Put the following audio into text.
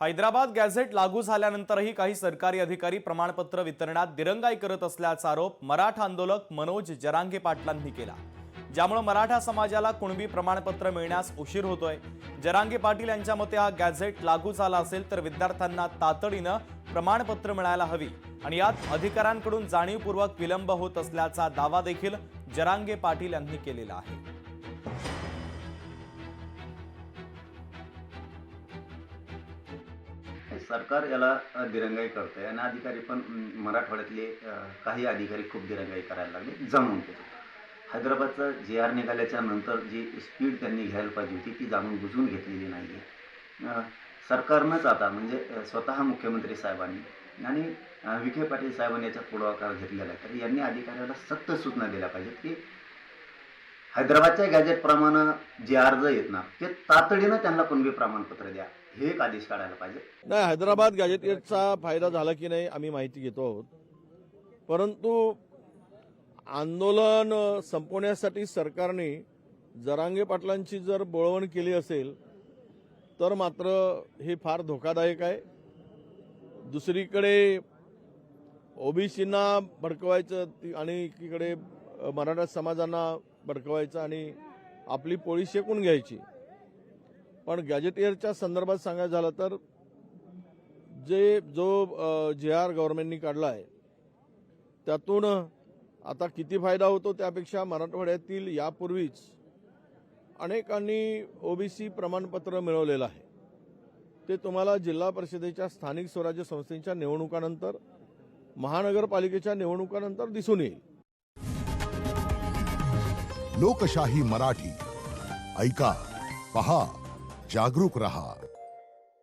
Hyderabad gadget लागू झाल्यानंतरही काही सरकारी अधिकारी प्रमाणपत्र वितरणात दिरंगाई करत असल्याचा आरोप मराठा आंदोलक मनोज जरांगे पाटलांनी केला। ज्यामुळे मराठा समाजाला कुणबी प्रमाणपत्र मिळण्यास उशीर होतोय। जरांगे पाटील यांच्या मते हा गॅझेट लागू झाला असेल तर विद्यार्थ्यांना तातडीने प्रमाणपत्र मिळायला हवी आणि यात अधिकाऱ्यांकडून जाणीवपूर्वक विलंब होत असल्याचा दावा देखील जरांगे पाटील यांनी केलेला आहे। सरकार याला दिरंगाई करते आणि अधिकारी पण मराठवाड्यातले काही अधिकारी खूप दिरंगाई करायला लागले जमून घेतो। हैदराबादचा JR निघाल्याच्या नंतर जी स्पीड त्यांनी घ्यायला पाहिजे होती ती जाणून बुजून घेतलेली नाहीये। सरकारनंच आता म्हणजे स्वतः मुख्यमंत्री साहेबांनी आणि विखे पाटील साहेबांनी याचा पुढाकार घेतलेला आहे। तर यांनी अधिकाऱ्याला सक्त सूचना दिल्या पाहिजेत की हैदराबादच्या गॅजेट प्रमाणे जे अर्ज आहेत ना ते तातडीनं त्यांना कुणबी प्रमाणपत्र द्या, हे एक आदेश काढायला पाहिजे। नाही, हैदराबाद गॅजेटचा फायदा झाला की नाही आम्ही माहिती घेतो आहोत, परंतु आंदोलन संपवण्यासाठी सरकारने जरांगे पाटलांची जर बोळवण केली असेल तर मात्र हे फार धोकादायक आहे। दुसरीकडे ओबीसींना भडकवायचं आणि एकीकडे मराठा समाजांना भडकवायचं आणि आपली पोळी शेकून घ्यायची। पण गॅजेटियरच्या संदर्भात सांगायचं झालं तर जो JR गव्हर्नमेंटनी काढला आहे त्यातून आता किती फायदा होतो त्यापेक्षा मराठवाड्यातील यापूर्वीच अनेकांनी ओबीसी प्रमाणपत्र मिळवलेलं आहे। ते तुम्हाला जिल्हा परिषदेच्या स्थानिक स्वराज्य संस्थेच्या निवडणुकानंतर महानगरपालिकेच्या निवडणुकानंतर दिसून येईल। लोकशाही मराठी ऐका, पहा, जागरूक रहा।